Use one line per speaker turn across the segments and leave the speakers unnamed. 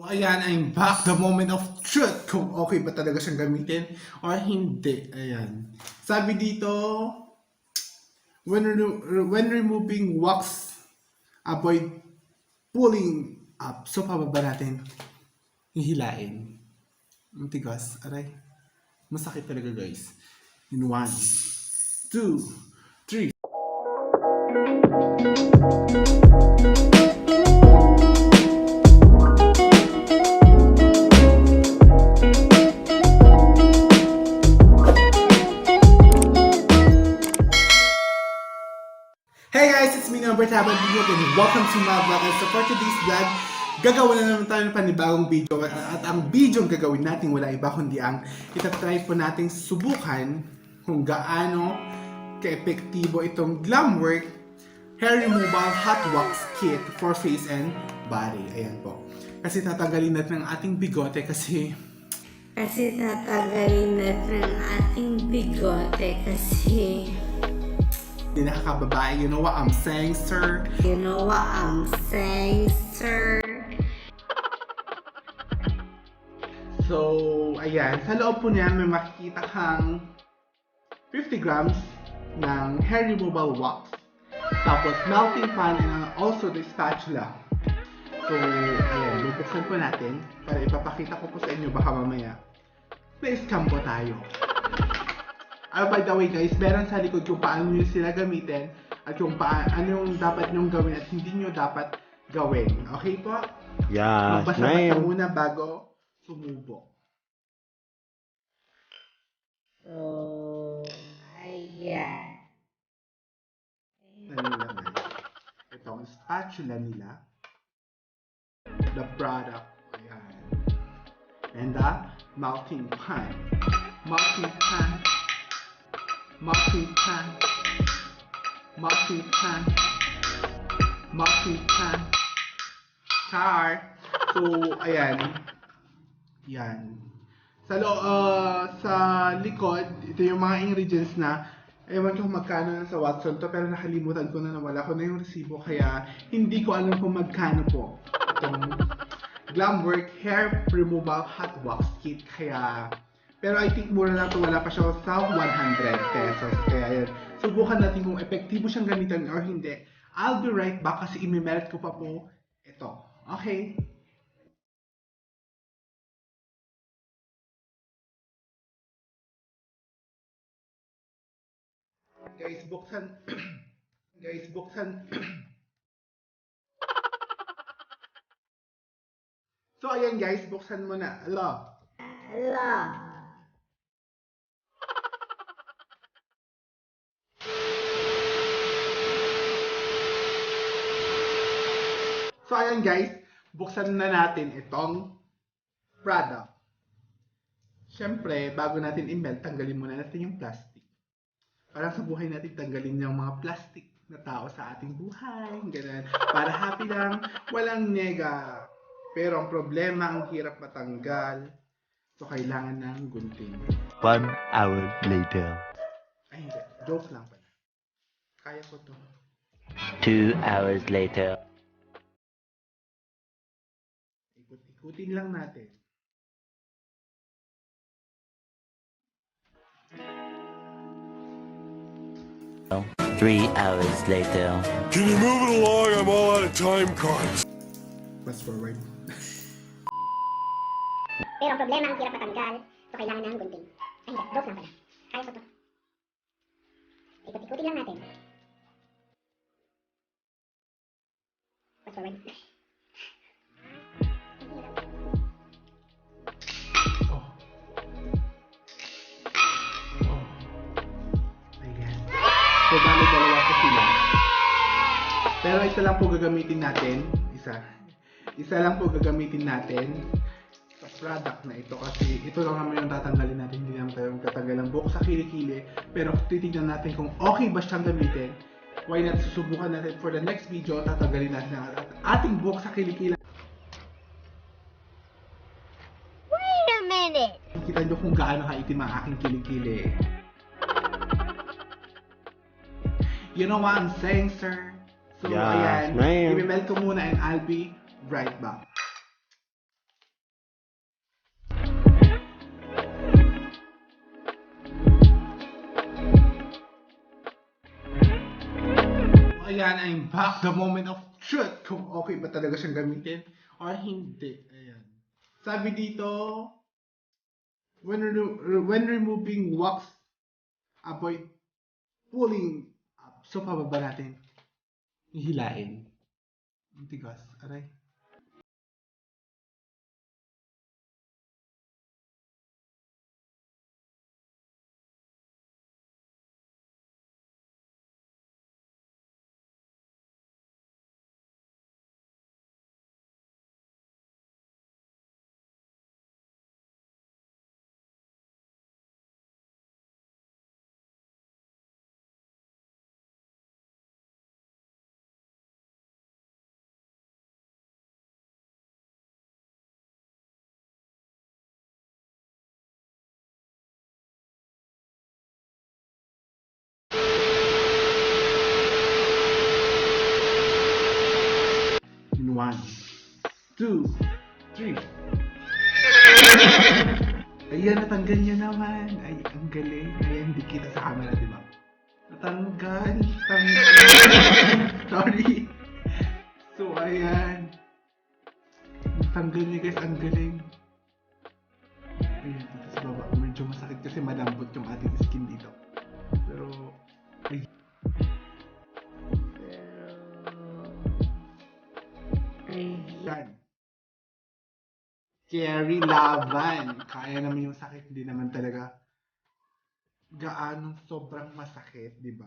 Ayan, I'm back. The moment of truth. Kung okay ba talaga siyang gamitin or hindi. Ayan. Sabi dito, when removing wax, avoid pulling up. So, pababa natin. Hihilain. Ang tigas. Aray. Masakit talaga, guys. In 1, 2, 3. Hey guys, it's me, Nover Binwag, and welcome to my vlog. And so for today's vlog, gagawin na naman tayo ng panibagong video. At ang video ang gagawin natin wala iba kundi ang itatry po nating subukan kung gaano ka-epektibo itong Glamwork Hair Removal Hot Wax Kit for face and body. Ayan po. Kasi tatanggalin natin ang ating bigote kasi hindi nakakababae. You know what I'm saying, sir?
You know what I'm saying, sir?
So, ayan. Sa loob po niyan, may makikita kang 50 grams ng hair removal wax. Tapos, melting pan and also the spatula. So, ayan. Bubuksan po natin para ipapakita ko po sa inyo baka mamaya. Na-scam po tayo. By the way guys, meron sa likod kung paano nyo sila gamitin at kung ano yung dapat nyong gawin at hindi nyo dapat gawin. Okay po?
Yeah,
Magbasa-basa muna bago sumubok.
Oh, ayan.
Ano naman? Ito ang spatula nila. The product. Ayan. And the melting pan. Melting pan. Melting pan. Melting pan. Melting pan. Char. So, ayan. Yan. Sa likod, ito yung mga ingredients na ewan ko kung magkano na sa Watson to, pero nakalimutan ko na, nawala ko na yung resibo, kaya hindi ko alam kung magkano po itong Glamwork Hair Removal Hot Wax Kit. Pero I think mura lang ito, wala pa siya sa 100 pesos. Kaya yun, subukan natin kung epektibo siyang gamitin or hindi. I'll be right back kasi imi-melt ko pa po ito. Okay? Guys, buksan. Guys, buksan. So, ayan guys, buksan mo na. Ala.
Hello.
So, ayan guys, buksan na natin itong product. Siyempre, bago natin i-melt, tanggalin muna natin yung plastic. Parang sa buhay natin, tanggalin yung mga plastic na tao sa ating buhay. Ganun. Para happy lang, walang nega. Pero ang problema, ang hirap matanggal. So, kailangan ng gunting.
1 hour later.
Ay, hindi. Joke lang pala. Kaya ko to.
2 hours later.
Ikut-ikutin lang natin.
Oh, 3 hours later.
Can you move it along? I'm all out of time cards.
Fast forward.
Pero ang problema, ang hirap matanggal. So, kailangan ng gunting. Ay, hindi. Joke lang pala. Kaya ko to. Ikot-ikutin lang natin. Fast forward.
Oh. Oh. Ayan. So, bali dalawa po sila. Pero isa lang po gagamitin natin. Isa lang po gagamitin natin sa product na ito kasi ito lang naman yung tatanggalin natin. Hindi naman tayo tatanggal ng buhok sa kilikili. Pero titignan natin kung okay ba siyang gamitin. Why not susubukan natin for the next video. Tatanggalin natin ang ating buhok sa kilikili.
Wait a minute!
Kita nyo kung gaano kaitim ang aking kilikili. You know what I'm saying, sir? So,
Yes,
ayan.
ma'am.
I-melt ko muna and I'll be right back. ayan, I'm back. The moment of truth. Kung okay ba talaga siyang gamitin or hindi. Ayan. Sabi dito, when removing wax, avoid pulling up. So, pababa natin. Hihilain. Ang tigas. Aray. In 1, 2, 3. Ayan, natanggal niya naman. Ay, ang galing. Ayan, hindi kita sa camera, di ba? Natanggal. Sorry. So, ayan. Natanggal niya, guys. Ang galing. Ayan, dito sa baba. Medyo masakit kasi malambot yung ating skin dito. Pero, ay. Ayan. Carry laban. Kaya naman yung sakit. Hindi naman talaga gaanong sobrang masakit, di ba?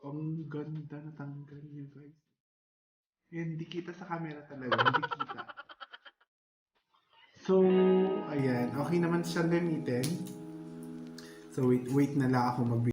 Ang ganda natanggal niya, guys. Yan, hindi kita sa camera talaga. Hindi kita. So, ayan. Okay naman siyang gamitin. So, wait na lang ako mag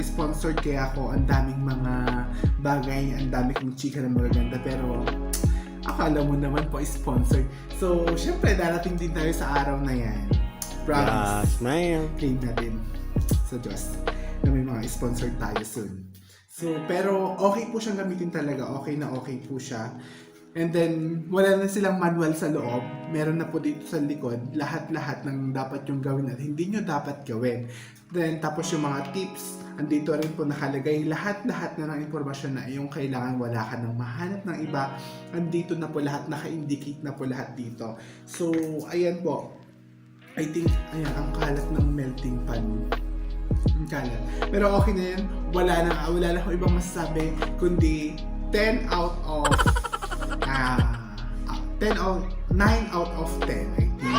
sponsored kaya ako, ang daming mga bagay, ang dami kong chika na magaganda, pero akala mo naman po is sponsored. So, syempre darating din tayo sa araw na yan. Promise.
Yes, ma'am.
Claim natin sa Diyos na may mga sponsor tayo soon. So, pero okay po siyang gamitin talaga. Okay na okay po siya. And then, wala na silang manual sa loob. Meron na po dito sa likod, lahat-lahat ng dapat yung gawin at hindi nyo dapat gawin. Then, tapos yung mga tips, andito rin po nakalagay lahat-lahat na ng impormasyon na yung kailangan, wala ka nang mahanap ng iba. Andito na po lahat, naka-indicate na po lahat dito. So, ayan po. I think, ayan, ang kalat ng melting pan. Ang kalat. Pero okay na yan. Wala na akong ibang masasabi, kundi 10 out of 9 out of 10, I think.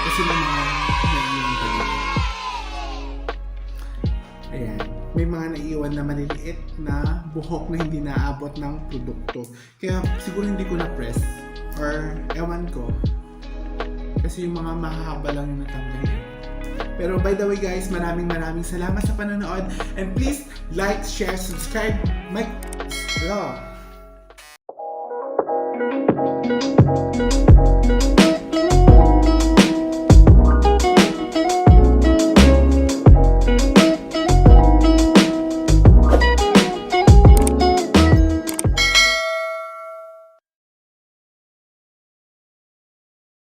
Kasi may mga naiiwan pa dito. Ayan. May mga naiiwan na maliliit na buhok na hindi naabot ng produkto. Kaya siguro hindi ko na-press. Or ewan ko. Kasi yung mga mahahaba lang yung natanggal. Pero by the way guys, maraming salamat sa panonood. And please like, share, subscribe.